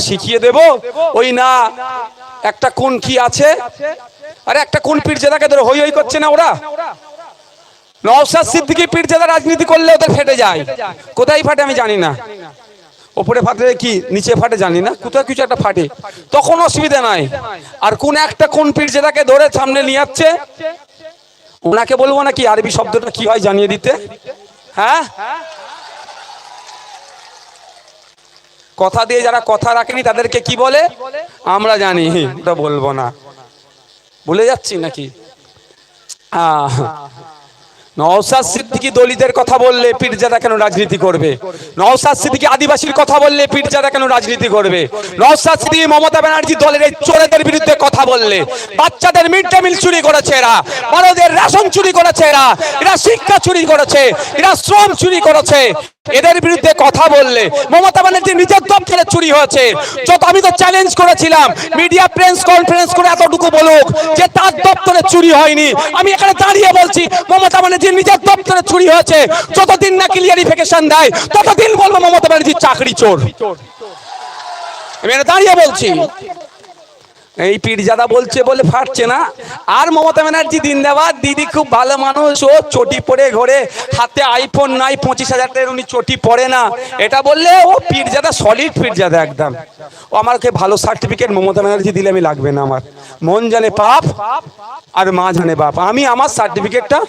শিখিয়ে দেব ওই না একটা কোন কি আছে, আরে একটা কোন পীরজাদাকে ধরে হই হই করছে না ওরা। নওশাদ সিদ্দিকী পীরজাদা রাজনীতি করলে ওদের ফেটে যায়, কোথায় ফাটে আমি জানি না, ওপরে ফাটে কি নিচে ফাটে জানি না, কোথাও কিছু একটা ফাটে, তখন অসুবিধা নাই। আর কোন একটা কোন পীরজাদাকে ধরে সামনে নিয়ে যাচ্ছে, ওনাকে বলবো নাকি আরবি শব্দটা কি হয় জানিয়ে দিতে? হ্যাঁ, কথা দিয়ে যারা কথা রাখেনি তাদেরকে কি বলে আমরা জানি, ওটা বলবো না, ভুলে যাচ্ছি নাকি? নওশাদ সিদ্দিকী দলিতের কথা বললে পীরজাদা কেন রাজনীতি করবে? নওশাদ সিদ্দিকী আদিবাসীর কথা বললে পীরজাদা কেন রাজনীতি করবে? নওশাদ সিদ্দিকী মমতা ব্যানার্জি দলের এই চোরেদের বিরুদ্ধে কথা বললে, বাচ্চাদের মিড ডে মিল চুরি করেছে এরা, বড়দের রেশন চুরি করেছে এরা, এরা শিক্ষা চুরি করেছে, এরা শ্রম চুরি করেছে, এদের বিরুদ্ধে কথা বললে মমতা ব্যানার্জি নিজের দপ্তরে চুরি হয়েছে। যত আমি তো চ্যালেঞ্জ করেছিলাম মিডিয়া প্রেস কনফারেন্স করে এতটুকু বলুক যে তার দপ্তরে চুরি হয়নি, আমি এখানে দাঁড়িয়ে বলছি মমতা ব্যানার্জি নিজের দপ্তরে চুরি হয়েছে। যতদিন না ক্লিয়ারিফিকেশন দেয় ততদিন বলবো মমতা ব্যানার্জি চাকরি চোর, আমি এখানে দাঁড়িয়ে বলছি। এই পীরজাদা বলছে বলে ফাটছে না। আর মমতা ব্যানার্জি জিন্দাবাদ, দিদি খুব ভালো মানুষ, ও চটি পরে ঘোরে, হাতে আইফোন নাই, 25,000 টাকার উনি চটি পরে না, এটা বললে ও পীরজাদা, সলিড পীরজাদা একদম। ও আমাকে ভালো সার্টিফিকেট মমতা ব্যানার্জি দিলে আমি লাগবে না, আমার মন জানে পাপ আর মা জানে বাপ, আমি আমার সার্টিফিকেটটা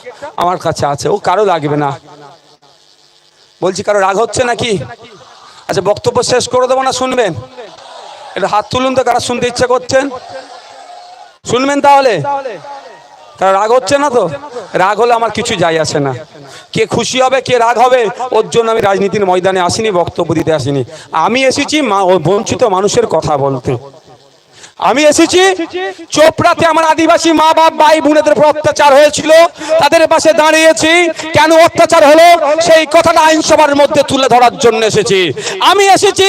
আমার কাছে আছে, ও কারো লাগবে না। বলছি কারো রাগ হচ্ছে নাকি? আচ্ছা বক্তব্য শেষ করে দেবো না শুনবেন? এটা হাত তুলুন তো কারা শুনতে ইচ্ছা করছেন, শুনবেন তাহলে? কারণ রাগ হচ্ছে না তো? রাগ হলে আমার কিছু যায় আসে না, কে খুশি হবে কে রাগ হবে ওর জন্য আমি রাজনীতির ময়দানে আসিনি, বক্তব্য দিতে আসিনি। আমি এসেছি বঞ্চিত মানুষের কথা বলতে। আমি এসেছি চোপড়াতে আমার আদিবাসী মা বাপ ভাই বোনেদের উপর অত্যাচার হয়েছিল, তাদের পাশে দাঁড়িয়েছি, কেন অত্যাচার হলো সেই কথাটা আইনসভার মধ্যে তুলে ধরার জন্য এসেছি। আমি এসেছি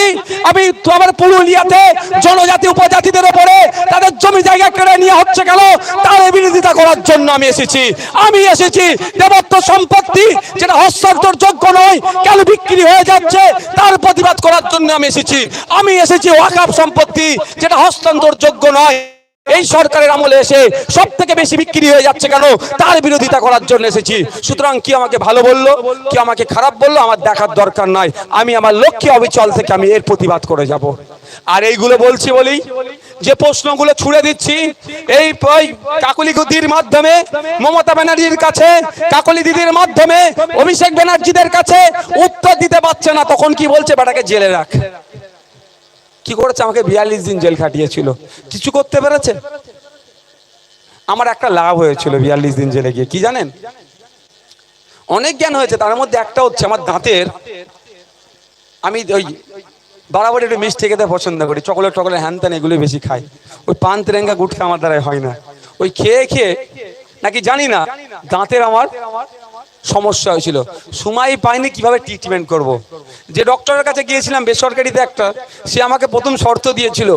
আমি আমার পুরুলিয়াতে জনজাতি উপজাতিদের উপরে তাদের জমি জায়গা কেড়ে নিয়ে হচ্ছে কেন তার বিরোধিতা করার জন্য আমি এসেছি। আমি এসেছি দেবত্ব সম্পত্তি যেটা হস্তান্তর যোগ্য নয় কেন বিক্রি হয়ে যাচ্ছে তার প্রতিবাদ করার জন্য আমি এসেছি। আমি এসেছি ওয়াকফ সম্পত্তি যেটা হস্তান্তর যোগ্য নয় এই সরকারের আমলে এসে সব থেকে বেশি বিক্রি হয়ে যাচ্ছে কেন তার বিরোধিতা করার জন্য এসেছি। সুতরাং কি আমাকে ভালো বললো কি আমাকে খারাপ বললো আমার দেখার দরকার নাই, আমি আমার লক্ষ্যে অবিচল থেকে আমি এর প্রতিবাদ করে যাব। আর এইগুলো বলছি বলেই যে প্রশ্নগুলো ছুড়ে দিচ্ছি এই কাকলি দিদির মাধ্যমে মমতা ব্যানার্জির কাছে, কাকলি দিদির মাধ্যমে অভিষেক ব্যানার্জিদের কাছে উত্তর দিতে পারছে না, তখন কি বলছে বেটাকে জেলে রাখ। কি করেছে? আমাকে 42 দিন জেল খাটিয়েছিল, কিছু করতে পেরেছে? আমার একটা লাভ হয়েছিল 42 দিন জেলে গিয়ে, কি জানেন? অনেক জ্ঞান হয়েছে, তার মধ্যে একটা হচ্ছে আমার দাঁতের, আমি ওই বরাবর একটু মিষ্টি খেতে পছন্দ করি, চকলেট টকলেট হ্যান ত্যান এগুলো বেশি খাই, ওই পান তেরেঙ্গা গুটখা আমার দ্বারাই হয় না, ওই খেয়ে খেয়ে নাকি জানি না দাঁতের আমার সমস্যা হয়েছিল, সময় পাইনি কিভাবে ট্রিটমেন্ট করব। যে ডক্টরের কাছে গিয়েছিলাম বেসরকারিতে একটা, সে আমাকে প্রথম শর্ত দিয়েছিল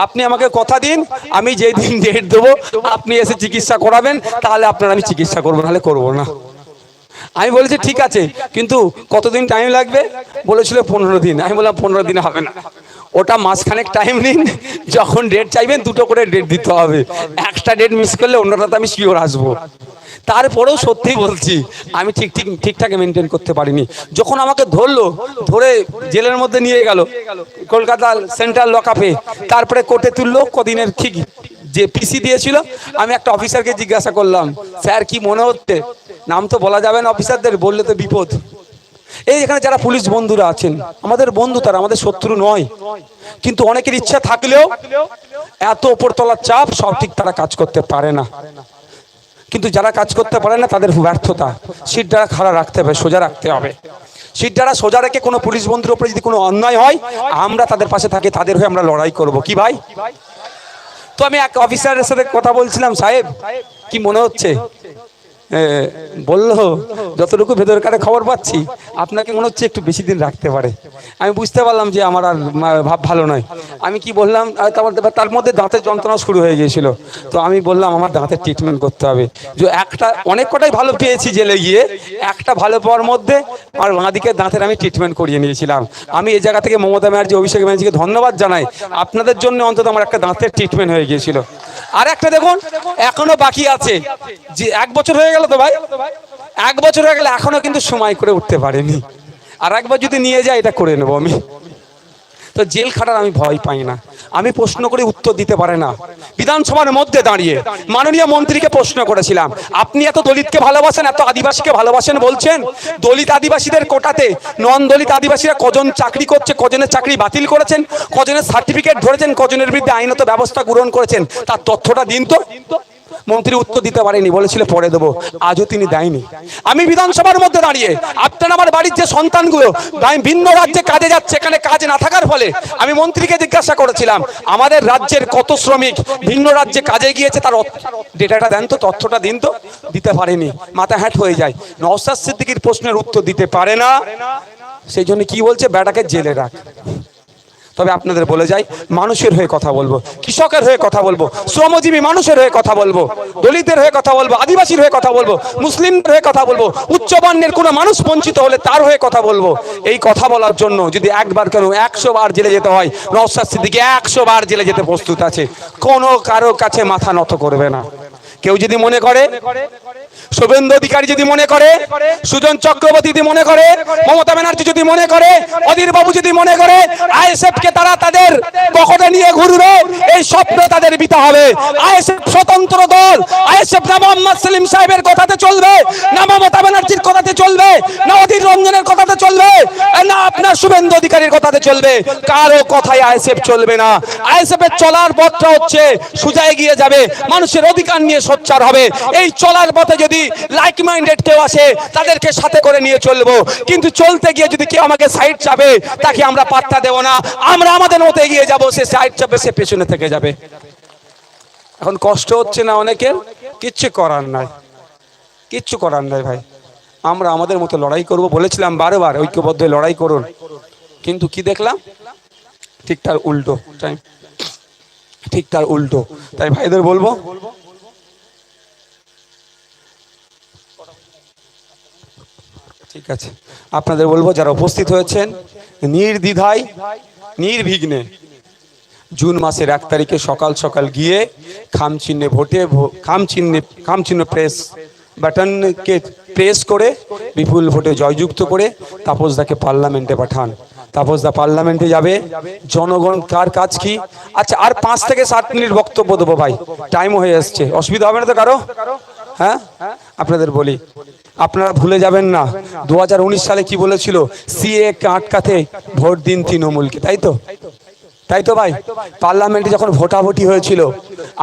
আপনি আমাকে কথা দিন আমি যেই দিন ডেট দেবো আপনি এসে চিকিৎসা করাবেন, তাহলে আপনার আমি চিকিৎসা করবো, নাহলে করবো না। আমি বলেছি ঠিক আছে, কিন্তু কতদিন টাইম লাগবে? বলেছিল 15 দিন। আমি বললাম 15 দিনে হবে না, ওটা মাসখানেক টাইম নিন, যখন ডেট চাইবেন 2টো করে ডেট দিতে হবে, একটা ডেট মিস করলে অন্যটাতে আমি শিওর আসবো। তারপরেও সত্যি বলছি আমি ঠিকঠাক মেনটেন করতে পারিনি। যখন আমাকে ধরলো, ধরে জেলের মধ্যে নিয়ে গেল কলকাতা সেন্ট্রাল লকআপে, তারপরে কোর্টে তুললো, কদিনের ঠিক যে পিসি দিয়েছিল, আমি একটা অফিসারকে জিজ্ঞাসা করলাম স্যার কি মনে হচ্ছে, নাম তো বলা যাবে না অফিসারদের, বললে তো বিপদ। এই এখানে যারা পুলিশ বন্ধুরা আছেন আমাদের বন্ধু, তারা আমাদের শত্রু নয়, কিন্তু অনেকের ইচ্ছা থাকলেও এত উপরতলার চাপ সব ঠিক তারা কাজ করতে পারে না। কিন্তু যারা কাজ করতে পারে না তাদের ব্যর্থতা, সিট দ্বারা খাড়া রাখতে হবে, সোজা রাখতে হবে। সিট দ্বারা সোজা রেখে কোনো পুলিশ বন্ধুর উপরে যদি কোনো অন্যায় হয় আমরা তাদের পাশে থাকি, তাদের হয়ে আমরা লড়াই করব। কি ভাই? তো আমি এক অফিসারের সাথে কথা বলছিলাম, সাহেব কি মনে হচ্ছে? বললো যতটুকু ভেতরকারে খবর পাচ্ছি আপনাকে মনে হচ্ছে একটু বেশি দিন রাখতে পারে। আমি বুঝতে পারলাম যে আমার আর ভাব ভালো নয়। আমি কি বললাম, তার মধ্যে দাঁতের যন্ত্রণা শুরু হয়ে গিয়েছিল। তো আমি বললাম আমার দাঁতের ট্রিটমেন্ট করতে হবে। যে একটা অনেক কটাই ভালো পেয়েছি জেলে গিয়ে, একটা ভালো পাওয়ার মধ্যে আমার বাঁদিকে দাঁতের আমি ট্রিটমেন্ট করিয়ে নিয়েছিলাম। আমি এই জায়গা থেকে মমতা ব্যানার্জি, অভিষেক ব্যানার্জিকে ধন্যবাদ জানাই। আপনাদের জন্য অন্তত আমার একটা দাঁতের ট্রিটমেন্ট হয়ে গিয়েছিল। আর একটা দেখুন এখনো বাকি আছে, যে 1 বছর হয়ে গেল তো ভাই, 1 বছর হয়ে গেলে এখনো কিন্তু সময় করে উঠতে পারেনি। আর একবার যদি নিয়ে যায় এটা করে নেবো আমি। তো জেল খাটার আমি ভয় পাই না। আমি প্রশ্ন করে উত্তর দিতে পারে না। বিধানসভার মধ্যে দাঁড়িয়ে মাননীয় মন্ত্রীকে প্রশ্ন করেছিলাম, আপনি এত দলিতকে ভালোবাসেন, এত আদিবাসীকে ভালোবাসেন বলছেন, দলিত আদিবাসীদের কোটাতে নন দলিত আদিবাসীরা কজন চাকরি করছে, কজনের চাকরি বাতিল করেছেন, কজনের সার্টিফিকেট ধরেছেন, কজনের বিরুদ্ধে আইনত ব্যবস্থা গ্রহণ করেছেন, তার তথ্যটা দিন তো। মন্ত্রী উত্তর দিতে পারেনি, বলেছিল পরে দেবো, আজও তিনি দেয়নি। আমি বিধানসভার মধ্যে দাঁড়িয়ে আপনার আমার বাড়ির যে সন্তানগুলো ভিন্ন রাজ্যে কাজে যাচ্ছে, এখানে কাজ না থাকার ফলে আমি মন্ত্রীকে জিজ্ঞাসা করেছিলাম আমাদের রাজ্যের কত শ্রমিক ভিন্ন রাজ্যে কাজে গিয়েছে তার ডেটাটা দেন তো, তথ্যটা দিন তো। দিতে পারেনি, মাথা হ্যাট হয়ে যায়। নওশাদ সিদ্দিকীর প্রশ্নের উত্তর দিতে পারে না, সেই জন্য কি বলছে, বেটাকে জেলে রাখ। তবে আপনাদের বলে যাই, মানুষের হয়ে কথা বলবো, কৃষকের হয়ে কথা বলবো, শ্রমজীবী মানুষের হয়ে কথা বলবো, দলিতের হয়ে কথা বলবো, আদিবাসীর হয়ে কথা বলবো, মুসলিমদের হয়ে কথা বলবো, উচ্চবর্ণের কোনো মানুষ বঞ্চিত হলে তার হয়ে কথা বলবো। এই কথা বলার জন্য যদি একবার কেন 100 বার জেলে যেতে হয়, নওশাদ সিদ্দিকী 100 বার জেলে যেতে প্রস্তুত আছে, কোনো কারো কাছে মাথা নত করবে না। কেউ যদি মনে করে, শুভেন্দু অধিকারী যদি মনে করে, সুজন চক্রবর্তী যদি মনে করে, মমতা ব্যানার্জি যদি মনে করে, অধীর বাবু যদি মনে করে আইএসএফ কে তারা তাদের পকেটে নিয়ে ঘুরবে, এই স্বপ্ন তাদের বিতা হবে। আইএসএফ স্বতন্ত্র দল, আইএসএফ না মোহাম্মদ সেলিম সাহেবের কথাতে চলবে, না মমতা ব্যানার্জির কথাতে চলবে, না অধীর রঞ্জনের কথাতে চলবে, না আপনার শুভেন্দু অধিকারীর কথাতে চলবে। কারো কথাই আইএসএফ চলবে না। আইএসএফ এর চলার পথটা হচ্ছে সোজা এগিয়ে যাবে, মানুষের অধিকার নিয়ে সোচ্চার হবে। এই চলার পথে যদি লাইক মাইন্ডেড কেউ আসে তাদেরকে সাথে করে নিয়ে চলবো, কিন্তু চলতে গিয়ে যদি কেউ আমাকে সাইড চাপে তাকে আমরা পাত্তা দেব না। আমরা আমাদের মতো এগিয়ে যাবো, সে সাইড চাপে সে পেছনে থেকে যাবে। এখন কষ্ট হচ্ছে না অনেকের, কিচ্ছু করার নাই, কিচ্ছু করার নাই ভাই। আমরা আমাদের মতো লড়াই করব, বলেছিলাম বারবার ঐক্যবদ্ধ লড়াই করুন, কিন্তু কি দেখলাম, ঠিক তার উল্টো টাইম, ঠিক তার উল্টো। তাই ভাইদের বলবো, ঠিক আছে আপনাদের বলবো যারা উপস্থিত হয়েছেন, নির্দ্বিধায় নির্বিঘ্নে জুন মাসের 1 তারিখে সকাল সকাল গিয়ে খামচিহ্নে ভোটে খামচিহ্ন প্রেস বাটনকে প্রেস করে বিপুল ভোটে জয়যুক্ত করে তাপসদাকে পার্লামেন্টে পাঠান। তাপসদা পার্লামেন্টে যাবে, জনগণ কার কাজ কি। আচ্ছা আর 5 থেকে 7 মিনিট বক্তব্য দেবো ভাই, টাইম হয়ে আসছে, অসুবিধা হবে না তো কারো? হ্যাঁ আপনাদের বলি, আপনারা ভুলে যাবেন না 2019 সালে কি বলেছিল, সিএ কে আটকাতে ভোট দিন তৃণমূলকে, তাই তো? তাই তো ভাই, পার্লামেন্টে যখন ভোটাভুটি হয়েছিল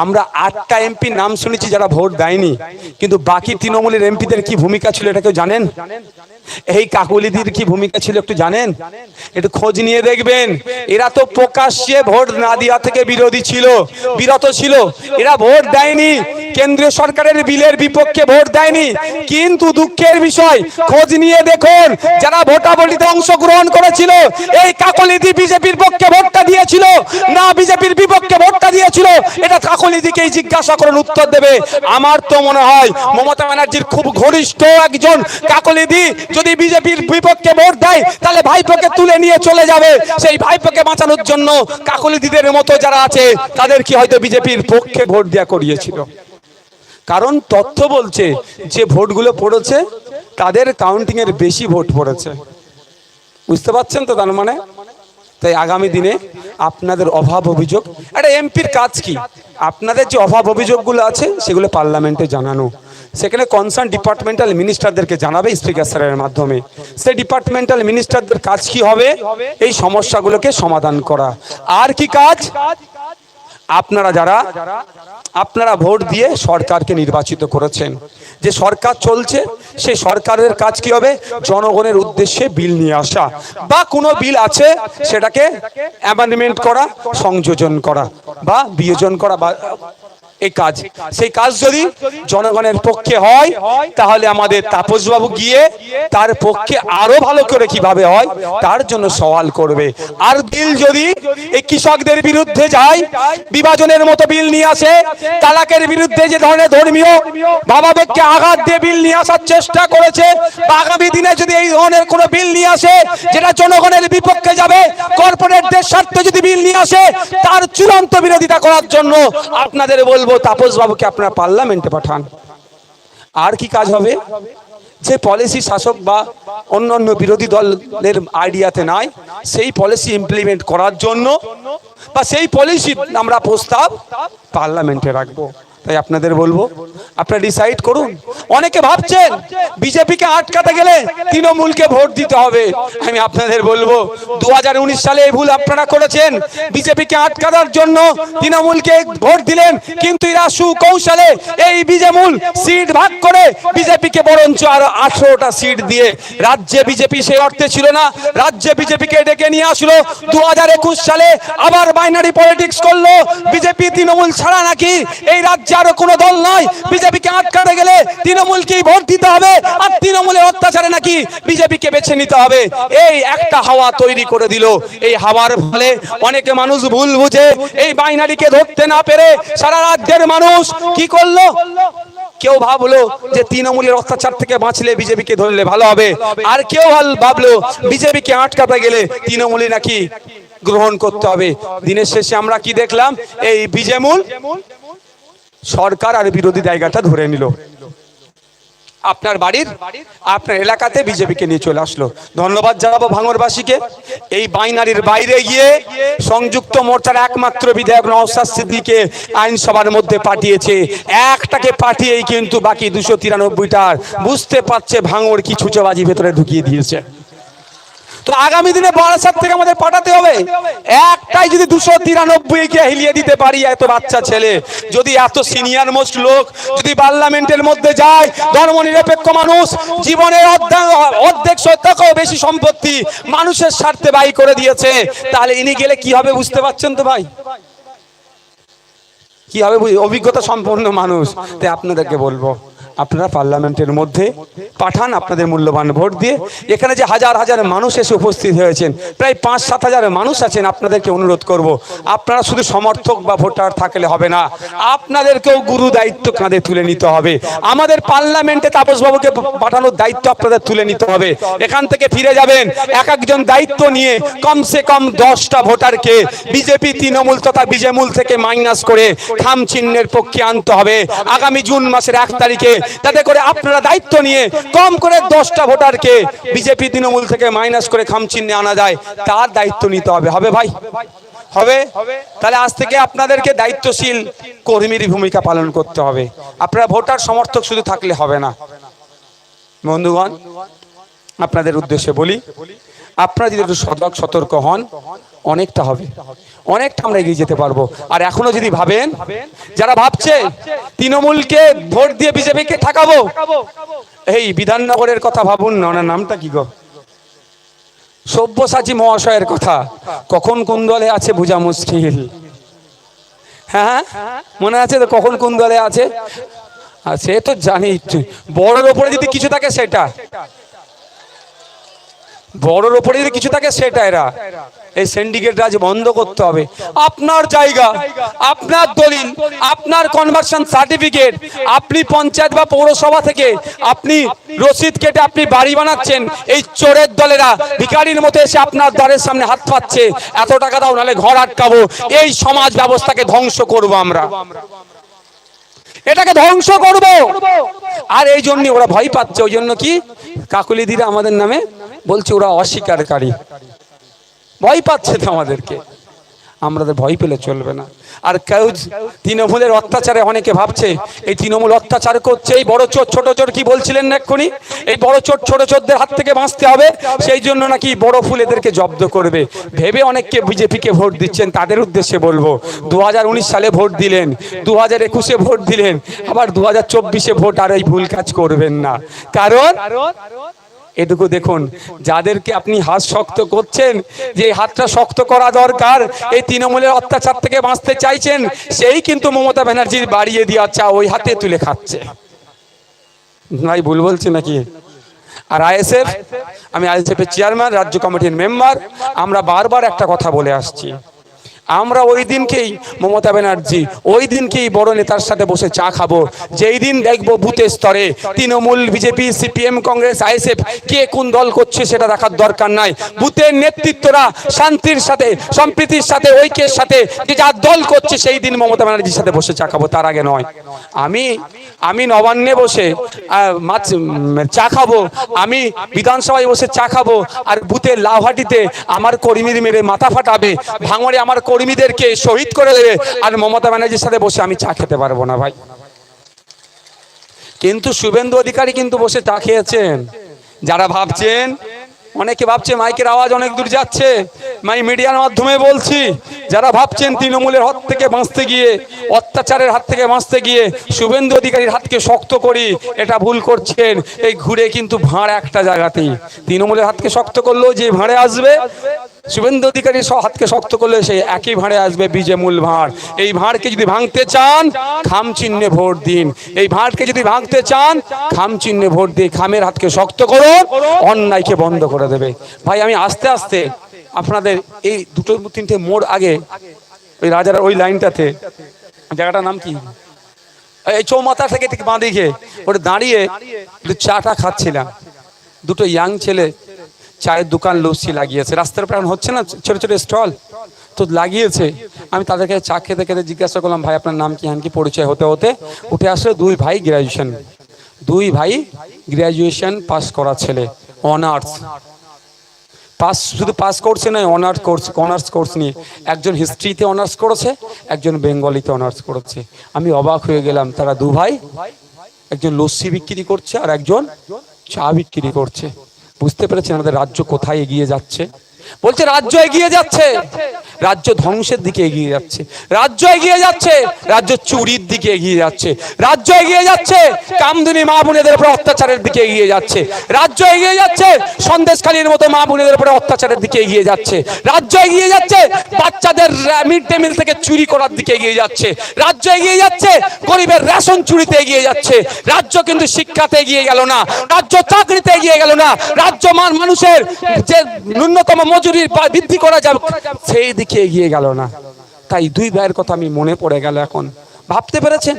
আমরা 8টা এমপির নাম শুনেছি যারা ভোট দেয়নি, কিন্তু বাকি তৃণমূলের এমপিদের কি ভূমিকা ছিল এটা কেউ জানেন? এই কাকুলিদির কি ভূমিকা ছিল একটু জানেন? একটু খোঁজ নিয়ে দেখবেন। এরা তো প্রকাশ্যে ভোট না দেওয়া থেকে বিরত ছিল। এরা ভোট দেয়নি, কেন্দ্রীয় সরকারের বিলের বিপক্ষে ভোট দেয়নি। কিন্তু দুঃখের বিষয়, খোঁজ নিয়ে দেখুন যারা ভোটাভুটিতে অংশগ্রহণ করেছিল, এই কাকলিদি বিজেপির পক্ষে ভোটটা দিয়েছিল না বিজেপির বিপক্ষে ভোটটা দিয়েছিল, এটা কাকলিদিকেই জিজ্ঞাসা করুন, উত্তর দেবে। আমার তো মনে হয় মমতা ব্যানার্জির খুব ঘনিষ্ঠ একজন কাকলিদি যদি বিজেপির বিপক্ষে ভোট দেয় তাহলে ভাইপোকে তুলে নিয়ে চলে যাবে। সেই ভাইপোকে বাঁচানোর জন্য কাকলিদিদের মতো যারা আছে তাদের কি হয়তো বিজেপির পক্ষে ভোট দেয়া করিয়েছিল। কারণ তথ্য বলছে যে ভোটগুলো পড়েছে তাদের কাউন্টিং এর বেশি ভোট পড়েছে, বুঝতে পারছেন তো? তার মানে তাই আগামী দিনে আপনাদের অভাব অভিযোগ, একটা এমপির কাজ কি, আপনাদের যে অভাব অভিযোগগুলো আছে সেগুলো পার্লামেন্টে জানানো, সেখানে কনসার্ন ডিপার্টমেন্টাল মিনিস্টারদেরকে জানাবে স্পিকার স্যারের মাধ্যমে। সেই ডিপার্টমেন্টাল মিনিস্টারদের কাজ কি হবে, এই সমস্যাগুলোকে সমাধান করা। আর কি কাজ, আপনারা ভোট দিয়ে সরকারকে নির্বাচিত করেছেন, যে সরকার চলছে সেই সরকারের কাজ কি হবে, জনগণের উদ্দেশ্যে বিল নিয়ে আসা, বা কোনো বিল আছে সেটাকে অ্যামেন্ডমেন্ট করা, সংযোজন করা বা বিয়োজন করা, বা এই কাজ, সেই কাজ যদি জনগণের পক্ষে হয় তাহলে আমাদের তাপসবাবু গিয়ে তার পক্ষে আরো ভালো করে কিভাবে হয় তার জন্য সওয়াল করবে। আর বিল যদি এই কৃষকদের বিরুদ্ধে যায়, বিভাজনের মতো বিল নিয়ে আসে, তালাকের বিরুদ্ধে যে ধরনের ধর্মীয় ভাবাবেগকে আঘাত দিয়ে বিল নিয়ে আসার চেষ্টা করেছে, বা আগামী দিনে যদি এই ধরনের কোনো বিল নিয়ে আসে যেটা জনগণের বিপক্ষে যাবে, কর্পোরেটদের স্বার্থে যদি বিল নিয়ে আসে, তার চূড়ান্ত বিরোধিতা করার জন্য আপনাদের বলবো তাপস বাবুকে আপনারা পার্লামেন্টে পাঠান। আর কি কাজ হবে? যে পলিসি শাসক বা অন্যান্য বিরোধী দলের আইডিয়াতে নাই, সেই পলিসি ইমপ্লিমেন্ট করার জন্য বা সেই পলিসি আমরা প্রস্তাব পার্লামেন্টে রাখবো। তাই আপনাদের বলবো আপনারা ডিসাইড করুন। অনেকে ভাবছেন বিজেপিকে আটকাতে গেলে তৃণমূলকে ভোট দিতে হবে। আমি আপনাদের বলবো 2019 সালে এই ভুল আপনারা করেছেন। বিজেপিকে আটকানোর জন্য তৃণমূলকে ভোট দিলেন, কিন্তু এরা সুকৌশলে এই বিজেমূল সিট ভাগ করে বিজেপিকে বরঞ্চ আরো 18টা সিট দিয়ে, রাজ্যে বিজেপি সেই অর্থে ছিল না, রাজ্যে বিজেপিকে ডেকে নিয়ে আসলো। 2021 সালে আবার বাইনারি পলিটিক্স করলো, বিজেপি তৃণমূল ছাড়া নাকি এই রাজ্যে আরো কোনো দল নাই, বিজেপিকে আটকাতে গেলে তৃণমূলকেই ভোট দিতে হবে, আর তৃণমূলের অত্যাচারে নাকি বিজেপিকে বেছে নিতে হবে। এই একটা হাওয়া তৈরি করে দিল। এই হাওয়ার ফলে অনেকে মানুষ ভুল বুঝে এই বাইনারিকে ধরতে না পেরে সারা রাজ্যের মানুষ কি করলো, কেউ ভাবলো যে তৃণমূলের অত্যাচার থেকে বাঁচলে বিজেপিকে ধরলে ভালো হবে, আর কেউ ভাবলো বিজেপিকে আটকাতে গেলে তৃণমূলই নাকি গ্রহণ করতে হবে। দিনের শেষে আমরা কি দেখলাম? এই বিজেমূল সরকার আর বিরোধী জায়গাটা ধরে নিল। আপনার বাড়ির আপনার এলাকাতে বিজেপিকে নিয়ে চলে আসলো। ধন্যবাদ জানাবো ভাঙড়বাসীকে। এই বাইনারির বাইরে গিয়ে সংযুক্ত মোর্চার একমাত্র বিধায়ক নওশাদ সিদ্দিকীকে আইনসভার মধ্যে পাঠিয়েছে। একটাকে পাঠিয়েই কিন্তু বাকি 293টার বুঝতে পারছে ভাঙড় কি ছুঁচোবাজি ভেতরে ঢুকিয়ে দিয়েছে। তো আগামী দিনে বারাসাত থেকে আমাদের পাঠাতে হবে। একটাই যদি 293কে হিলিয়ে দিতে পারি, এত বাচ্চা ছেলে যদি এত সিনিয়র মোস্ট লোক যদি পার্লামেন্টের মধ্যে যায়, ধর্মনিরপেক্ষ মানুষ, জীবনের অর্ধেক শতকেও বেশি সম্পত্তি মানুষের স্বার্থে ব্যয় করে দিয়েছে, তাহলে ইনি গেলে কি হবে বুঝতে পারছেন তো ভাই? কি হবে? অভিজ্ঞতা সম্পন্ন মানুষ। তাই আপনাদেরকে বলবো আপনারা পার্লামেন্টের মধ্যে পাঠান আপনাদের মূল্যবান ভোট দিয়ে। এখানে যে হাজার হাজার মানুষ এসে উপস্থিত হয়েছেন, প্রায় 5-7 হাজার মানুষ আছেন, আপনাদেরকে অনুরোধ করব আপনারা শুধু সমর্থক বা ভোটার থাকলে হবে না, আপনাদেরকেও গুরু দায়িত্ব কাঁধে তুলে নিতে হবে। আমাদের পার্লামেন্টে তাপসবাবুকে পাঠানোর দায়িত্ব আপনাদের তুলে নিতে হবে। এখান থেকে ফিরে যাবেন এক একজন দায়িত্ব নিয়ে কমসে কম 10টা ভোটারকে বিজেপি তৃণমূল তথা বিজেমূল থেকে মাইনাস করে খাম চিহ্নের পক্ষে আনতে হবে আগামী জুন মাসের 1 তারিখে। তাতে করে আপনারা দায়িত্ব নিয়ে কম করে 10টা ভোটারকে বিজেপি তৃণমূল থেকে মাইনাস করে খাম চিহ্নে আনা যায়, তার দায়িত্ব নিতে হবে। হবে ভাই? হবে? তাহলে আজ থেকে আপনাদেরকে দায়িত্বশীল কর্মীর ভূমিকা পালন করতে হবে। আপনারা ভোটার সমর্থক শুধু থাকলে হবে না। বন্ধুগণ, আপনাদের উদ্দেশ্যে বলি, আপনারা যদি একটু সতর্ক হন, অনেকটা হবে, অনেকটা আমরা এগিয়ে যেতে পারবো। আর এখনো যদি ভাবেন, যারা ভাবছে তৃণমূলকে ভোট দিয়ে বিজেপিকে ঠেকাবো, এই বিধাননগরের কথা ভাবুন না। ওনার নামটা কি গো? সব্যসাচী মহাশয়ের কথা। কখন কোন দলে আছে বোঝা মুশকিল। হ্যাঁ, মনে আছে তো কখন কোন দলে আছে? আর সে তো জানি, বড়ের ওপরে যদি কিছু থাকে সেটা, বড়ের ওপরে যদি কিছু থাকে সেটা এরা এই সিন্ডিকেট রাজ বন্ধ করতে হবে। আপনার জায়গা, আপনার দলিল, আপনার কনভার্সন সার্টিফিকেট, আপনি পঞ্চায়েত বা পৌরসভা থেকে আপনি রসিদ কেটে আপনি বাড়ি বানাচ্ছেন, এই চোরের দলেরা ভিখারির মতো এসে আপনার দ্বারের সামনে হাত পাচ্ছে, এত টাকা দাও নাহলে ঘর আটকাবো। এই সমাজ ব্যবস্থাকে ধ্বংস করব আমরা, এটাকে ধ্বংস করব। আর এই জন্য ওরা ভয় পাচ্ছে। ওই জন্য কি কাকুলিদিরা আমাদের নামে বলছে ওরা অস্বীকারী, ভয় পাচ্ছে তো আমাদেরকে। আমাদের ভয় পেলে চলবে না। আর কেউ তৃণমূলের অত্যাচারে অনেকে ভাবছে এই তৃণমূল অত্যাচার করছে, এই বড় চোর ছোট চোর কি বলছিলেন না এক্ষুনি, এই বড় চোর ছোট চোরদের হাত থেকে বাঁচতে হবে, সেই জন্য নাকি বড় ফুল এদেরকে জব্দ করবে ভেবে অনেককে বিজেপিকে ভোট দিচ্ছেন। তাদের উদ্দেশ্যে বলবো 2019 সালে ভোট দিলেন, 2021-এ ভোট দিলেন, আবার 2024-এ ভোট আর এই ভুল কাজ করবেন না। কারণ এটুকু দেখুন, যাদেরকে আপনি হাত শক্ত করছেন, যে এই হাতটা শক্ত করা দরকার, এই তৃণমূলের অত্যাচার থেকে বাঁচতে চাইছেন, সেই কিন্তু মমতা ব্যানার্জির বাড়িয়ে দেওয়া চা ওই হাতে তুলে খাচ্ছে। ভাই ভুল বলছি নাকি? আর আইএসএফ, আমি আইএসএফ এর চেয়ারম্যান, রাজ্য কমিটির মেম্বার, আমরা বারবার একটা কথা বলে আসছি, আমরা ওই দিনকেই মমতা ব্যানার্জি ওই দিনকেই বড় নেতার সাথে বসে চা খাবো যেই দিন দেখবো বুথের স্তরে Trinamool, BJP, CPM, Congress, ISF কে কোন দল করছে সেটা দেখার দরকার নাই। বুথের নেতৃত্বরা শান্তির সাথে, সম্প্রীতির সাথে, ঐক্যের সাথে যে যার দল করছে সেই দিন মমতা ব্যানার্জির সাথে বসে চা খাবো, তার আগে নয়। আমি নবান্নে বসে চা খাবো, আমি বিধানসভায় বসে চা খাবো, আর বুথের লাউহাটিতে আমার কর্মীর মেরে মাথা ফাটাবে, ভাঙড়ে আমার কর্মীদেরকে শহীদ করে দেবে, আর মমতা ব্যানার্জির সাথে বসে আমি চা খেতে পারবো না ভাই। কিন্তু শুভেন্দু অধিকারী কিন্তু বসে চা খেয়েছেন। যারা ভাবছেন, অনেকে ভাবছে মাইকের আওয়াজ অনেক দূর যাচ্ছে, মিডিয়ার মাধ্যমে বলছি, যারা ভাবছেন তৃণমূলের হাত থেকে বাঁচতে গিয়ে, অত্যাচারের হাত থেকে বাঁচতে গিয়ে শুভেন্দু অধিকারীর হাতকে শক্ত করি, এটা ভুল করছেন। এই ঘুরে কিন্তু ভাঁড় একটা জায়গাতেই, তৃণমূলের হাতকে শক্ত করলেও যে ভাঁড়ে আসবে, শুভেন্দু অধিকারীর হাতকে শক্ত করলে সেই একই ভাঁড়ে আসবে বিজেমূল ভাঁড়। এই ভাঁড়কে যদি ভাঙতে চান, খাম চিহ্নে ভোট দিন। এই ভাঁড়কে যদি ভাঙতে চান, খাম চিহ্নে ভোট দিয়ে খামের হাতকে শক্ত করুন, অন্যায়কে বন্ধ করে দেবে। ভাই আমি আস্তে আস্তে আপনাদের এই দুটো তিনটে মোড় আগে, ওই রাজার ওই লাইনটাতে, জায়গাটার নাম কি, এই চৌমাথা থেকে ঠিক বাঁ দিকে ওটা দাঁড়িয়ে চাটা খাচ্ছিলাম। দুটো ইয়াং ছেলে চায়ের দোকান, লস্যি লাগিয়েছে, রাস্তার প্রাণ হচ্ছে না, ছোট ছোট স্টল তো লাগিয়েছে। আমি তাদেরকে চা খেতে খেতে জিজ্ঞাসা করলাম, ভাই আপনার নাম কি? কি পরিচয় হতে হতে উঠে আসলে দুই ভাই গ্র্যাজুয়েশন পাস করা ছেলে, অনার্স পাস, শুধু পাস করছে না, অনার্স কোর্স নিয়ে, একজন হিস্ট্রিতে অনার্স করেছে, একজন বেঙ্গলিতে অনার্স করেছে। আমি অবাক হয়ে গেলাম, তারা দু ভাই, একজন লস্যি বিক্রি করছে আর একজন চা বিক্রি করছে। বুঝতে পেরেছেন আমাদের রাজ্য কোথায় এগিয়ে যাচ্ছে? বলছে রাজ্য এগিয়ে যাচ্ছে, রাজ্য ধ্বংসের দিকে এগিয়ে যাচ্ছে, রাজ্য এগিয়ে যাচ্ছে, রাজ্য চুরির দিকে এগিয়ে যাচ্ছে, রাজ্য এগিয়ে যাচ্ছে কামদুনি মা বোনেদের উপর অত্যাচারের দিকে এগিয়ে যাচ্ছে, রাজ্য এগিয়ে যাচ্ছে সন্দেশখালীর মতো মা বোনেদের উপর অত্যাচারের দিকে এগিয়ে যাচ্ছে, রাজ্য এগিয়ে যাচ্ছে বাচ্চাদের মিড ডে মিল থেকে চুরি করার দিকে এগিয়ে যাচ্ছে, রাজ্য এগিয়ে যাচ্ছে গরিবের রেশন চুরিতে এগিয়ে যাচ্ছে। রাজ্য কিন্তু শিক্ষাতে এগিয়ে গেল না, রাজ্য চাকরিতে এগিয়ে গেল না, রাজ্য মানুষের যে ন্যূনতম মজুরি বৃদ্ধি করা যাবে সেই দিকে এগিয়ে গেল না। তাই দুই ভাইয়ের কথা আমি মনে পড়ে গেল। এখন ভাবতে পেরেছেন,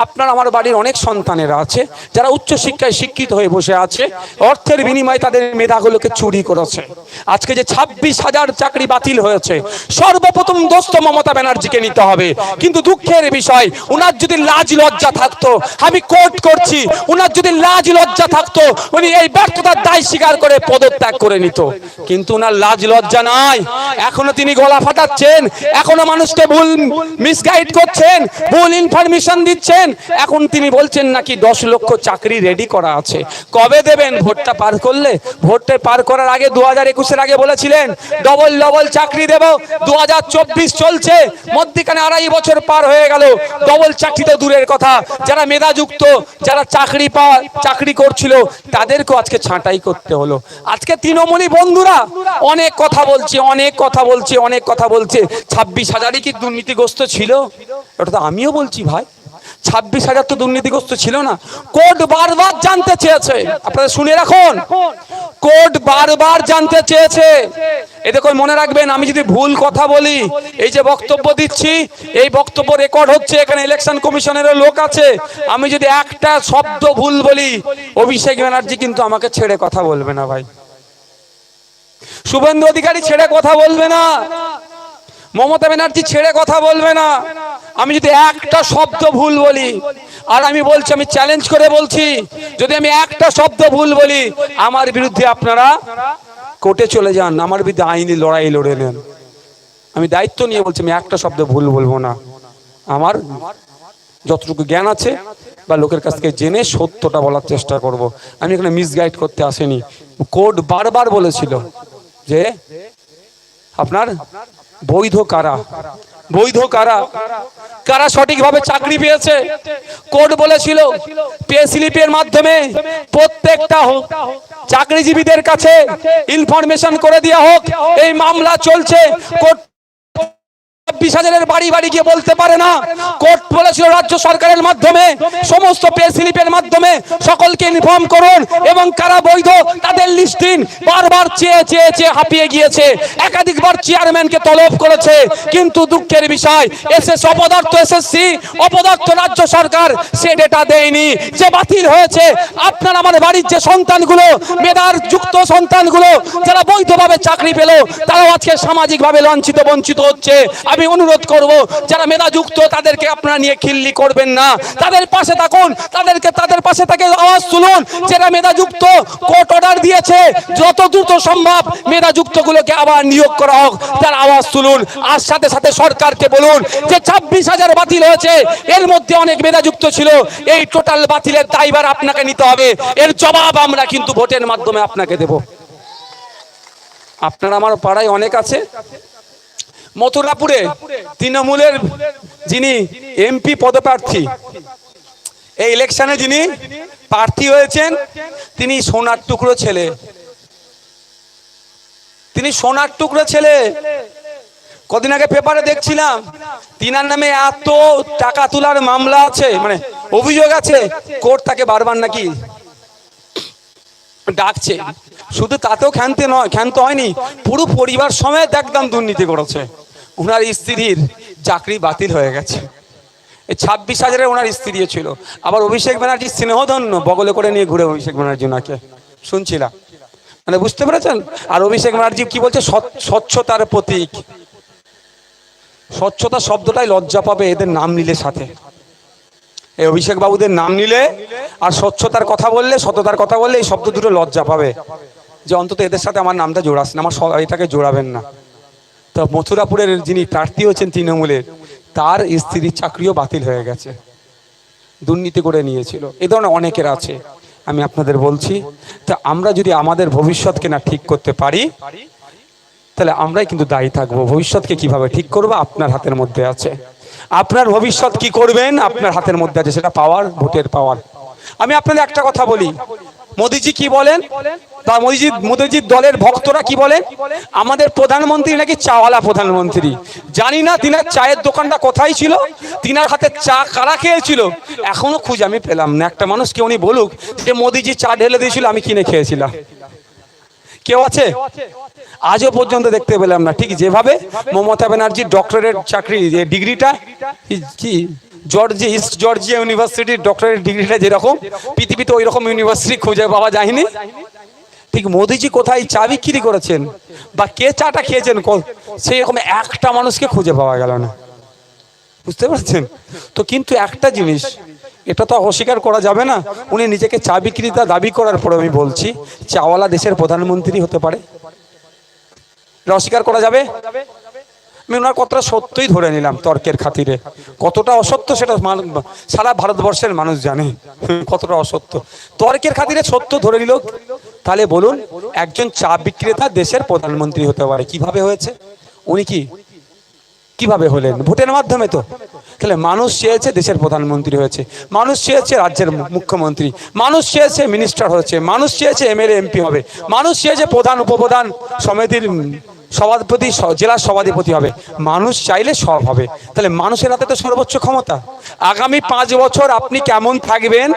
আপনার আমার বাড়ির অনেক সন্তানেরা আছে যারা উচ্চ শিক্ষায় শিক্ষিত হয়ে বসে আছে, অর্থের বিনিময়ে তাদের মেধাগুলোকে চুরি করেছে। আজকে যে 26,000 চাকরি বাতিল হয়েছে, সর্বপ্রথম দোষ তো মমতা ব্যানার্জিকে নিতে হবে। কিন্তু দুঃখের বিষয়, উনার যদি লাজ লজ্জা থাকতো, আমি কোর্ট করছি, উনার যদি লাজ লজ্জা থাকতো, উনি এই ব্যর্থতার দায় স্বীকার করে পদত্যাগ করে নিত। কিন্তু উনার লাজ লজ্জা নাই, এখনো তিনি গলা ফাটাচ্ছেন, এখনো মানুষকে ভুল মিসগাইড করছেন, ভুল ইনফরমেশন দিচ্ছেন। এখন তিনি বলছেন নাকি 10 লক্ষ চাকরি রেডি করা আছে। কবে দেবেন? ভোটটা পার করলে। ভোটটা পার করার আগে 2021-এর আগে বলেছিলেন ডবল চাকরি দেব। 2024 চলছে, মধ্যখানে 2.5 বছর পার হয়ে গেল, ডবল চাকরি তো দূরের কথা, যারা মেধাযুক্ত, যারা চাকরি করছিল তাদেরকেও আজকে ছাঁটাই করতে হলো। আজকে তৃণমূলী বন্ধুরা অনেক কথা বলছে, 26,000ই কি দুর্নীতিগ্রস্ত ছিল? ওটা তো আমিও বলছি ভাই, 26,000 তো দুর্নীতিগ্রস্ত ছিল না। কোর্ট বারবার জানতে চেয়েছে, আপনারা শুনে রাখুন, কোর্ট বারবার জানতে চেয়েছে। এ দেখুন মনে রাখবেন, আমি যদি ভুল কথা বলি, এই যে বক্তব্য দিচ্ছি, এই বক্তব্য রেকর্ড হচ্ছে, এখানে ইলেকশন কমিশনের লোক আছে, আমি যদি একটা শব্দ ভুল বলি, অভিষেক ব্যানার্জি কিন্তু আমাকে ছেড়ে কথা বলবে না ভাই, শুভেন্দু অধিকারী ছেড়ে কথা বলবে না, মমতা ব্যানার্জি ছেড়ে কথা বলবে না। আমি যদি একটা শব্দ ভুল বলি, আর আমি বলছি, আমি চ্যালেঞ্জ করে বলছি, যদি আমি একটা শব্দ ভুল বলি, আমার বিরুদ্ধে আপনারা কোর্টে চলে যান, আমার বিরুদ্ধে আইনি লড়াই লড়ে নেন। আমি দায়িত্ব নিয়ে বলছি, আমি একটা শব্দ ভুল বলবো না। আমার যতটুকু জ্ঞান আছে বা লোকের কাছ থেকে জেনে সত্যটা বলার চেষ্টা করব। আমি এখানে মিসগাইড করতে আসিনি। কোর্ট বারবার বলেছিল যে আপনার বৈধ কারা, বৈধ কারা, কারা সঠিকভাবে চাকরি পেয়েছে। কোর্ট বলেছিল পে স্লিপের মাধ্যমে প্রত্যেকটা চাকরিজীবীদের কাছে ইনফরমেশন করে দেওয়া হোক। এই মামলা চলছে, কোর্ট ২৬,০০০-এর বাড়ি বাড়ি গিয়ে বলতে পারে না। কোর্ট বলেছিল রাজ্য সরকারের মাধ্যমে সমস্ত পে স্লিপের মাধ্যমে সকলকে ইনফর্ম করুন এবং কারা বৈধ তাদের লিস্ট দিন। বারবার চেয়ে চেয়ে চেয়ে হাঁপিয়ে গিয়েছে, একাধিকবার চেয়ারম্যানকে তলব করেছে, কিন্তু দুঃখের বিষয় অপদার্থ এসএসসি অপদার্থ রাজ্য সরকার সে ডেটা দেয়নি, যে বাতিল হয়েছে। আপনার আমার বাড়ির যে সন্তানগুলো মেধার যুক্ত সন্তানগুলো যারা বৈধভাবে চাকরি পেল, তারাও আজকে সামাজিকভাবে লাঞ্ছিত বঞ্চিত হচ্ছে। আমি অনুরোধ করব যারা মেধাযুক্ত তাদেরকে আপনারা নিয়ে খিল্লি করবেন না, তাদের পাশে থাকুন, তাদের পাশে থেকে আওয়াজ তুলুন। যারা মেধাযুক্ত কোর্ট অর্ডার দিয়েছে যত দ্রুত সম্ভব মেধাযুক্ত গুলোকে আবার নিয়োগ করা হোক, তার আওয়াজ তুলুন। আর সাথে সাথে সরকারকে বলুন যে ২৬,০০০ বাতিল হয়েছে, এর মধ্যে অনেক মেধাযুক্ত ছিল, এই টোটাল বাতিলের দায়ভার আপনাকে নিতে হবে। এর জবাব আমরা কিন্তু ভোটের মাধ্যমে আপনাকে দেব। আপনার আমার পাড়ায় অনেক আছে, মথুরাপুরে তৃণমূলের যিনি এমপি পদপ্রার্থী, এই ইলেকশনে যিনি প্রার্থী হয়েছেন, তিনি সোনার টুকরো ছেলে, তিনি সোনার টুকরো ছেলে। কদিন আগে পেপারে দেখছিলাম তিনার নামে এত টাকা তোলার মামলা আছে, মানে অভিযোগ আছে, কোর্ট তাকে বারবার নাকি ডাকছে। শুধু তাতেও ক্ষান্ত হয়নি, পুরো পরিবার সমেত একদম দুর্নীতি করেছে। ওনার স্ত্রীর চাকরি বাতিল হয়ে গেছে। এই ২৬,০০০-এ ওনার স্ত্রী ছিল। আবার অভিষেক ব্যানার্জি স্নেহধন্য বগলে করে নিয়ে ঘুরে অভিষেক ব্যানার্জি ওনাকে শুনছিলাম, মানে বুঝতে পেরেছেন। আর অভিষেক ব্যানার্জি কি বলছে, স্বচ্ছতার প্রতীক। স্বচ্ছতা শব্দটাই লজ্জা পাবে এদের নাম নিলে সাথে। এই অভিষেক বাবুদের নাম নিলে আর স্বচ্ছতার কথা বললে, সততার কথা বললে এই শব্দ দুটো লজ্জা পাবে, যে অন্তত এদের সাথে আমার নামটা জোড়াচ্ছেন, আমার এটাকে জোড়াবেন না। তো মথুরাপুরের যিনি প্রার্থী হচ্ছেন তৃণমূলের, তার স্ত্রীর চাকরিও বাতিল হয়ে গেছে, দুর্নীতি করে নিয়েছিল। এ ধরনের অনেকের আছে। আমি আপনাদের বলছি, তা আমরা যদি আমাদের ভবিষ্যৎকে না ঠিক করতে পারি, তাহলে আমরাই কিন্তু দায়ী থাকবো। ভবিষ্যৎকে কিভাবে ঠিক করবো আপনার হাতের মধ্যে আছে। আপনার ভবিষ্যৎ কি করবেন আপনার হাতের মধ্যে আছে, সেটা পাওয়ার, ভোটের পাওয়ার। আমি আপনাদের একটা কথা বলি, মোদিজি কি বলেন, তা মোদিজির দলের ভক্তরা কি বলেন, আমাদের প্রধানমন্ত্রী নাকি চাওয়ালা প্রধানমন্ত্রী। জানি না তিনার চায়ের দোকানটা কোথায় ছিল, তিনার হাতে চা কারা খেয়েছিল, এখনো খুঁজে আমি পেলাম না। একটা মানুষ কেউ উনি বলুক যে মোদিজি চা ঢেলে দিয়েছিল, আমি কিনে খেয়েছিলাম, কেউ আছে? আজও পর্যন্ত দেখতে পেলাম না। ঠিক যেভাবে মমতা ব্যানার্জির ডক্টরেট চাকরি ডিগ্রিটা কি ইস্ট জর্জিয়া ইউনিভার্সিটির ডক্টরেট ডিগ্রিটা যেরকম পৃথিবীতে ওই রকম ইউনিভার্সিটি খুঁজে পাওয়া যায়নি, ঠিক মোদিজি কোথায় চা বিক্রি করেছেন বা কে চাটা খেয়েছেন সেই রকম একটা মানুষকে খুঁজে পাওয়া গেল না। বুঝতে পারছেন তো? কিন্তু একটা জিনিস, এটা তো অস্বীকার করা যাবে না, উনি নিজেকে চা বিক্রেতা দাবি করার পরে আমি বলছি চাওয়ালা দেশের প্রধানমন্ত্রী হতে পারে, এটা অস্বীকার করা যাবে? আমি ওনার কথাটা সত্যই ধরে নিলাম তর্কের খাতিরে। কতটা অসত্য সেটা সারা ভারতবর্ষের মানুষ জানে কতটা অসত্য। তর্কের খাতিরে সত্য ধরে নিল। তাহলে বলুন, একজন চা বিক্রেতা দেশের প্রধানমন্ত্রী হতে পারে, কিভাবে হয়েছে? উনি কিভাবে হলেন? ভোটের মাধ্যমে তো। তাহলে মানুষ চেয়েছে দেশের প্রধানমন্ত্রী হয়েছে, মানুষ চেয়েছে রাজ্যের মুখ্যমন্ত্রী, মানুষ চেয়েছে মিনিস্টার হয়েছে, মানুষ চেয়েছে এমএলএ এমপি হবে, মানুষ চেয়েছে প্রধান উপপ্রধান সমিতির সভাপতি জেলার সভাধিপতি হবে। মানুষ চাইলে সব হবে। তাহলে মানুষের হাতে তো সর্বোচ্চ ক্ষমতা। আগামী 5 বছর আপনি কেমন থাকবেন,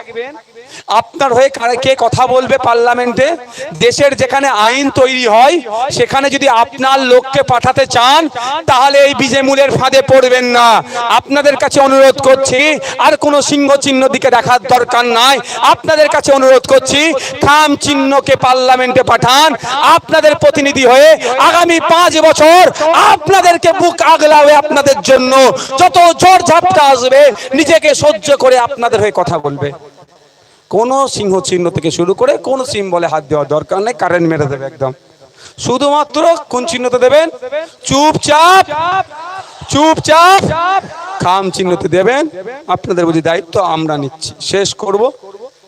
আপনার হয়ে কে কথা বলবে পার্লামেন্টে, দেশের যেখানে আইন তৈরি হয় সেখানে যদি আপনার লোককে পাঠাতে চান তাহলে এই বিজেমূলের ফাঁদে পড়বেন না। আপনাদের কাছে অনুরোধ করছি, আর কোনো সিংহ চিহ্ন দিকে দেখার দরকার নাই। আপনাদের কাছে অনুরোধ করছি, খাম চিহ্নকে পার্লামেন্টে পাঠান আপনাদের প্রতিনিধি হয়ে। আগামী 5 বছর আপনাদেরকে বুক আগলাবে, আপনাদের জন্য যত ঝড় ঝাপটা আসবে নিজেকে সহ্য করে আপনাদের হয়ে কথা বলবে। কোনো সিংহ চিহ্ন থেকে শুরু করে কোনো সিম্বলে হাত দেওয়ার দরকার নেই, কারেন্ট মেরে দেবে একদম। শুধুমাত্র কোন চিহ্নতে দেবেন? চুপচাপ খাম চিহ্নতে দেবেন। আপনাদের বুঝি দায়িত্ব আমরা নিচ্ছি। শেষ করব,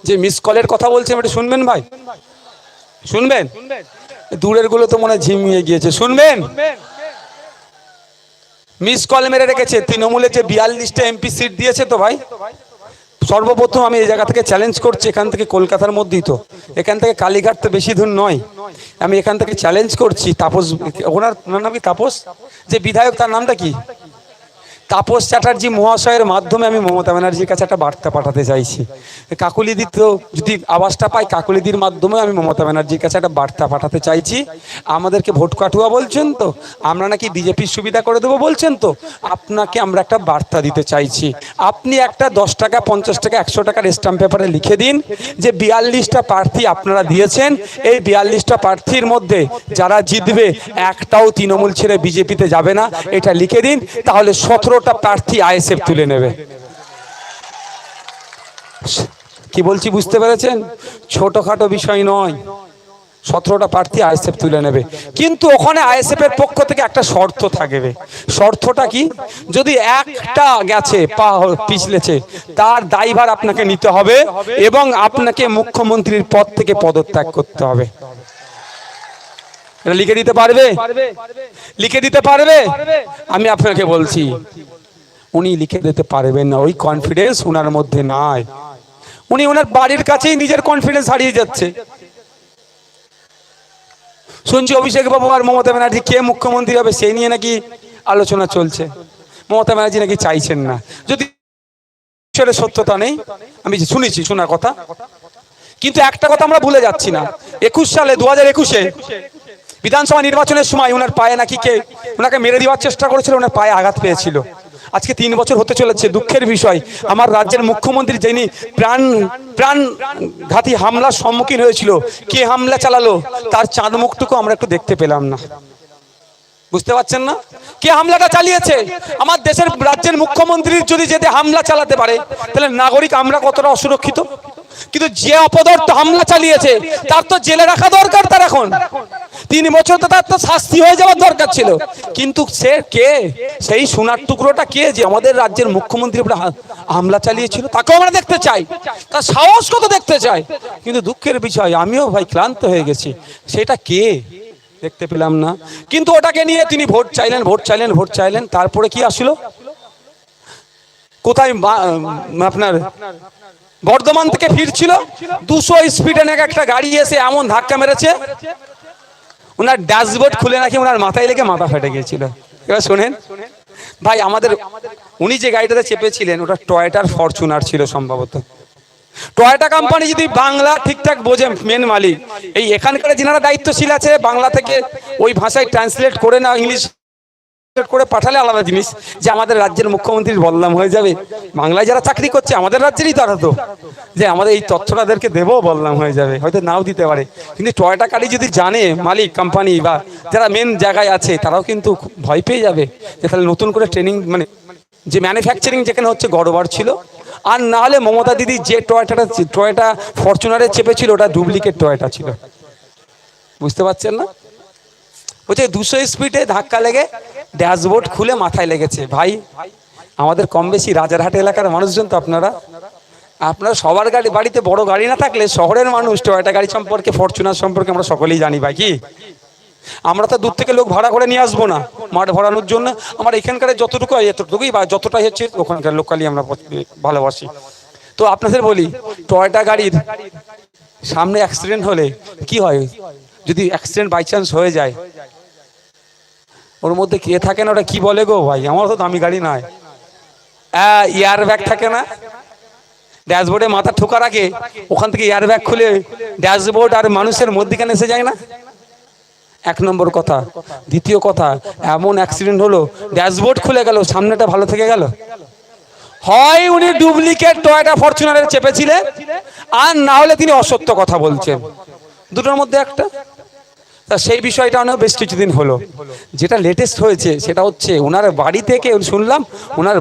যে মিস কলের কথা বলছি এটা শুনবেন ভাই, শুনবেন? দূরের গুলো তো মনে হয় ঝিমিয়ে গিয়েছে, শুনবেন? মিস কল মেরে রেখেছে। তৃণমূলের যে 42টা এমপি সিট দিয়েছে তো ভাই, সর্বপ্রথম আমি এই জায়গা থেকে চ্যালেঞ্জ করছি, এখান থেকে কলকাতার মধ্যেই তো, এখান থেকে কালীঘাট তো বেশি দূর নয়, আমি এখান থেকে চ্যালেঞ্জ করছি তাপস, ওনার নাম কি তাপস, যে বিধায়ক তার নামটা কি, তাপস চ্যাটার্জি মহাশয়ের মাধ্যমে আমি মমতা ব্যানার্জির কাছে একটা বার্তা পাঠাতে চাইছি। কাকুলিদি তো যদি আওয়াজটা পাই, কাকুলিদির মাধ্যমে আমি মমতা ব্যানার্জির কাছে একটা বার্তা পাঠাতে চাইছি। আমাদেরকে ভোট কাটুয়া বলছেন তো, আমরা নাকি বিজেপির সুবিধা করে দেবো বলছেন তো, আপনাকে আমরা একটা বার্তা দিতে চাইছি। আপনি একটা 10 টাকা 50 টাকা 100 টাকার স্ট্যাম্প পেপারে লিখে দিন যে 42টা প্রার্থী আপনারা দিয়েছেন, এই 42টা প্রার্থীর মধ্যে যারা জিতবে একটাও তৃণমূল ছেড়ে বিজেপিতে যাবে না, এটা লিখে দিন। তাহলে 17টা প্রার্থী আইএসএফ তুলে নেবে। কি বলছি বুঝতে পেরেছেন? ছোটখাটো বিষয় নয়, 17টা প্রার্থী আইএসএফ তুলে নেবে। কিন্তু ওখানে আইএসএফ এর পক্ষ থেকে একটা শর্ত থাকবে। শর্তটা কি? যদি একটা গেছে পা পিছলেছে, তার দায়ভার আপনাকে নিতে হবে এবং আপনাকে মুখ্যমন্ত্রীর পদ থেকে পদত্যাগ করতে হবে। এটা লিখে দিতে পারবে? লিখে দিতে পারবে? আমি আপনাকে বলছি উনি লিখে দিতে পারবেন না, ওই কনফিডেন্স ওনার মধ্যে নাই। উনি ওনার বাড়ির কাছেই নিজের কনফিডেন্স হারিয়ে যাচ্ছে। শুনছি অভিষেক বাবু আর মমতা ব্যানার্জি কে মুখ্যমন্ত্রী হবে সেই নিয়ে নাকি আলোচনা চলছে। মমতা ব্যানার্জি নাকি চাইছেন না, যদি সত্যতা নেই, আমি শুনেছি, শোনার কথা। কিন্তু একটা কথা আমরা ভুলে যাচ্ছি না, 21 সালে 2021-এ বিধানসভা নির্বাচনের সময় ওনার পায়ে নাকি কে ওনাকে মেরে দেওয়ার চেষ্টা করেছিল, ওনার পায়ে আঘাত পেয়েছিল। আজকে 3 বছর হতে চলেছে। দুঃখের বিষয়, আমার রাজ্যের মুখ্যমন্ত্রী যিনি প্রাণঘাতী হামলার সম্মুখীন হয়েছিল, কে হামলা চালালো তার চাঁদ মুখটুকু আমরা একটু দেখতে পেলাম না। বুঝতে পারছেন না কে হামলাটা চালিয়েছে? আমার দেশের রাজ্যের মুখ্যমন্ত্রীর যদি যেতে হামলা চালাতে পারে, তাহলে নাগরিক আমরা কতটা অসুরক্ষিত। কিন্তু যে অপদার্থ হামলা চালিয়েছে তার তো জেলে রাখা দরকার। তার এখন 3 বছর তো তার তো শাস্তি হয়ে যাওয়ার দরকার ছিল। কিন্তু সে কে? সেই সোনার টুকরোটা কে যে আমাদের রাজ্যের মুখ্যমন্ত্রী উপরে হামলা চালিয়েছিল? তাকেও আমরা দেখতে চাই, তার সাহস কত দেখতে চাই। কিন্তু দুঃখের বিষয়, আমিও ভাই ক্লান্ত হয়ে গেছি, সেটা কে দেখতে পেলাম না। কিন্তু ওটাকে নিয়ে তিনি ভোট চাইলেন। তারপরে কি আসলো? কোথায় আপনার বর্ধমান থেকে ফিরছিল, 200 স্পিডে নাকি একটা গাড়ি এসে এমন ধাক্কা মেরেছে, ওনার ড্যাশবোর্ড খুলে নাকি ওনার মাথায় লেগে মাথা ফেটে গিয়েছিল। এবার শোনেন ভাই, আমাদের উনি যে গাড়িটাতে চেপেছিলেন ওটা টয়োটার ফরচুনার ছিল সম্ভবত। টয়োটা কোম্পানি যদি বাংলা ঠিকঠাক বোঝে, মেন মালিক এই এখানকার যারা দায়িত্বশীল আছে, বাংলা থেকে ওই ভাষায় ট্রান্সলেট করে না ইংলিশ করে পাঠালে আলাদা জিনিস, যে আমাদের রাজ্যের মুখ্যমন্ত্রীর বদনাম হয়ে যাবে। বাংলায় যারা চাকরি করছে আমাদের রাজ্যেরই তারা তো, যে আমাদের এই তথ্যটাদেরকে দেবো, বদনাম হয়ে যাবে, হয়তো নাও দিতে পারে। কিন্তু টয়োটা গাড়ি যদি জানে মালিক কোম্পানি বা যারা মেন জায়গায় আছে, তারাও কিন্তু ভয় পেয়ে যাবে যে তাহলে নতুন করে ট্রেনিং, মানে যে ম্যানুফ্যাকচারিং যেখানে হচ্ছে গড়বড় ছিল। আর না হলে মমতা দিদি যে টয়োটা ফরচুনারে চেপেছিল ওটা ডুপ্লিকেট টয়োটা ছিল। বুঝতে পারছেন না? বলছে 200 স্পিডে ধাক্কা লেগে ড্যাশবোর্ড খুলে মাথায় লেগেছে। ভাই আমাদের কম বেশি রাজারহাট এলাকার মানুষজন তো, আপনারা সবার বাড়িতে বড় গাড়ি না থাকলে শহরের মানুষ টয়োটা গাড়ি সম্পর্কে, ফরচুনার সম্পর্কে আমরা সকলেই জানি ভাই। কি আমরা তো দূর থেকে লোক ভাড়া করে নিয়ে আসবো না মাঠ ভরানোর জন্য। আমার এখানকার যতটুকু হয় এতটুকুই, বা যতটাই হচ্ছে ওখানকার লোকালি আমরা ভালোবাসি। তো আপনাদের বলি, টয়োটা গাড়ির সামনে অ্যাক্সিডেন্ট হলে কি হয়? যদি অ্যাক্সিডেন্ট বাই চান্স হয়ে যায়, ওর মধ্যে কে থাকে না, ওটা কি বলে গো ভাই, আমার তো দামি গাড়ি নয়, এয়ার ব্যাগ থাকে না? ড্যাশবোর্ডে মাথা ঠোকার আগে ওখান থেকে এয়ার ব্যাগ খুলে ড্যাশবোর্ড আর মানুষের মধ্যখানে এসে যায় না? 1 নম্বর কথা। দ্বিতীয় কথা, এমন অ্যাক্সিডেন্ট হলো ড্যাশবোর্ড খুলে গেল, সামনেটা ভালো থেকে গেল। হয় উনি ডুপ্লিকেট টয়োটা ফরচুনারে চেপেছিলেন, আর না হলে তিনি অসত্য কথা বলছেন, দুটোর মধ্যে একটা। তা সেই বিষয়টা অনেক বেশ কিছুদিন হলো। যেটা লেটেস্ট হয়েছে সেটা হচ্ছে ওনার বাড়ি থেকে শুনলাম, ওনার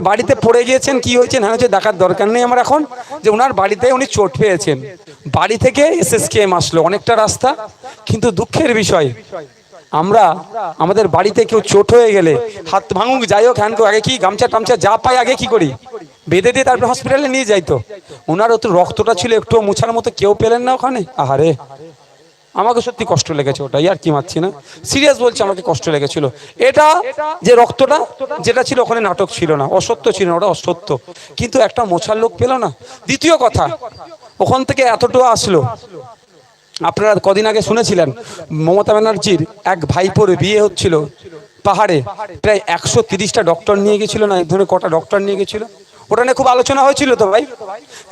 বাড়িতে পড়ে গিয়েছেন। কি হয়েছে না হচ্ছে দেখার দরকার নেই আমার এখন, যে ওনার বাড়িতে উনি চোট পেয়েছেন। বাড়ি থেকে এসএসকেএম আসলো অনেকটা রাস্তা। কিন্তু দুঃখের বিষয়, আমরা আমাদের বাড়িতে কেউ চোট হয়ে গেলে, হাত ভাঙুক যাই হোক, হ্যান্ড আগে কি গামছা টামছা যা পাই আগে কি করি, বেঁধে দিয়ে তারপরে হসপিটালে নিয়ে যাইতো। ওনারও তো রক্তটা ছিল একটু মুছার মতো, কেউ পেলেন না ওখানে। আহারে, আমাকে সত্যি কষ্ট লেগেছে, ওটা আর কি মারছি না, সিরিয়াস বলছি, আমাকে কষ্ট লেগেছিল। এটা যে রক্তটা যেটা ছিল ওখানে নাটক ছিল না, অসত্য ছিল না, ওটা অসত্য, কিন্তু একটা মোছার লোক পেল না। দ্বিতীয় কথা, ওখান থেকে এতটুকু আসলো, আপনারা কদিন আগে শুনেছিলেন মমতা ব্যানার্জির এক ভাইপোর বিয়ে হচ্ছিল পাহাড়ে, প্রায় 130টা ডক্টর নিয়ে গেছিল, না এক ধরনের কটা ডক্টর নিয়ে গেছিল, ওটা নিয়ে খুব আলোচনা হয়েছিল তো ভাই।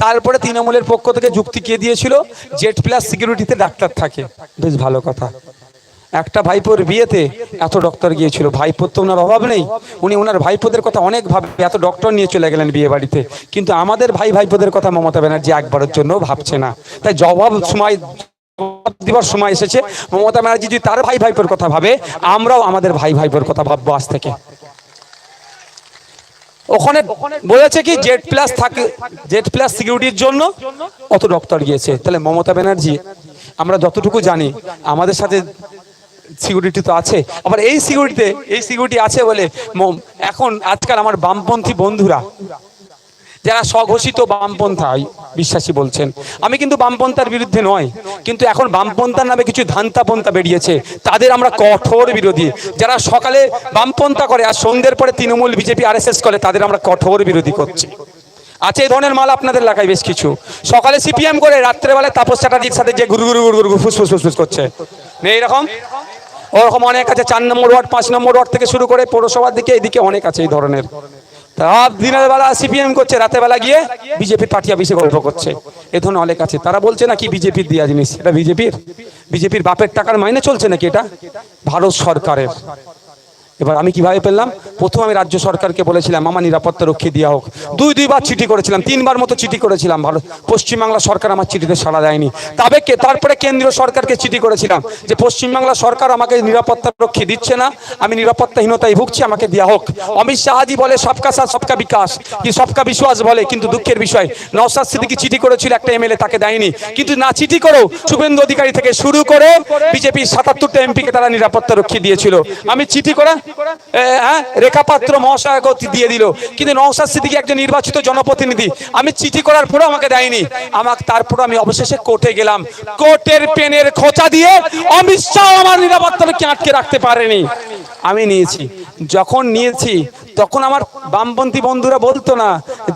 তারপরে তৃণমূলের পক্ষ থেকে যুক্তি কে দিয়েছিল, জেড প্লাস সিকিউরিটিতে ডাক্তার থাকে, বেশ ভালো কথা। একটা ভাইপোর বিয়েতে এত ডক্টর গিয়েছিল, ভাইপোর তো ওনার অভাব নেই, উনি ওনার ভাইপোদের কথা অনেক ভাবে এত ডক্টর নিয়ে চলে গেলেন বিয়ে বাড়িতে, কিন্তু আমাদের ভাইপোদের কথা মমতা ব্যানার্জি একবারের জন্য ভাবছে না। তাই জবাব দিবার সময় এসেছে, মমতা ব্যানার্জি যদি তার ভাইপোর কথা ভাবে, আমরাও আমাদের ভাইপোর কথা ভাববো আজ থেকে। ওখানে বলেছে কি জেড প্লাস থাকে, জেড প্লাস সিকিউরিটির জন্য অত ডক্টর গিয়েছে। তাহলে মমতা ব্যানার্জি, আমরা যতটুকু জানি আমাদের সাথে সিকিউরিটি তো আছে, আবার এই সিকিউরিটি আছে বলে এখন আজকাল আমার বামপন্থী বন্ধুরা যারা স্বঘোষিত বামপন্থা বিশ্বাসী বলছেন, আমি কিন্তু বামপন্থার বিরুদ্ধে নয়, কিন্তু এখন বামপন্থার নামে কিছু ধান্তাপন্থা বেরিয়েছে, তাদের আমরা কঠোর বিরোধী। যারা সকালে বামপন্থা করে আর সন্ধ্যের পরে তৃণমূল বিজেপি আরএসএস করে, তাদের আমরা কঠোর বিরোধী করছি। আছে এই ধরনের মাল আপনাদের এলাকায় বেশ কিছু, সকালে সিপিএম করে রাত্রেবেলায় তাপস চ্যাটার্জির সাথে যে গুরু গুরু গুরু গুরু ফুসফুস করছে, নেই এরকম? ওরকম অনেক আছে, 4 নম্বর ওয়ার্ড 5 নম্বর ওয়ার্ড থেকে শুরু করে পৌরসভার দিকে এইদিকে অনেক আছে এই ধরনের। দিনের বেলা সিপিএম করছে, রাতের বেলা গিয়ে বিজেপি পার্টি অফিসে গল্প করছে, এ ধরনের অনেক আছে। তারা বলছে না কি বিজেপির দেওয়া জিনিস, এটা বিজেপির বাপের টাকার মাইনে চলছে নাকি, এটা ভারত সরকারের। এবার আমি কিভাবে পেলাম, প্রথম আমি রাজ্য সরকারকে বলেছিলাম আমার নিরাপত্তা রক্ষী দেওয়া হোক, দুইবার চিঠি করেছিলাম, 3বার মতো চিঠি করেছিলাম, পশ্চিমবাংলা সরকার আমার চিঠিতে সাড়া দেয়নি। তারপরে কেন্দ্রীয় সরকারকে চিঠি করেছিলাম যে পশ্চিমবাংলা সরকার আমাকে নিরাপত্তা রক্ষী দিচ্ছে না, আমি নিরাপত্তাহীনতায় ভুগছি, আমাকে দেওয়া হোক। অমিত শাহজি বলে সবকা সাথ সবকা বিকাশ, কি সবকা বিশ্বাস বলে, কিন্তু দুঃখের বিষয় নওশাদ সিদ্দিকী চিঠি করেছিল একটা এমএলএ, তাকে দেয়নি। কিন্তু না চিঠি করেও শুভেন্দু অধিকারী থেকে শুরু করে বিজেপির 77টা এমপিকে তারা নিরাপত্তা রক্ষী দিয়েছিল। আমি চিঠি করে রেখা পাত্র মহাশয়কে দিয়ে দিল, কিন্তু নওশাদ সিদ্দিকী একজন নির্বাচিত জনপ্রতিনিধি, আমি চিঠি করার পরেও আমাকে দেয়নি। তারপর আমি অবশেষে কোর্টে গেলাম, কোর্টের পেনের খোঁচা দিয়ে অমিত শাহ আমার নিরাপত্তাকে আটকে রাখতে পারেনি, আমি নিয়েছি। যখন নিয়েছি তখন আমার বামপন্থী বন্ধুরা বলতো না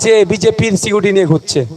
যে বিজেপির সিকিউরিটি নিয়ে ঘুরছে।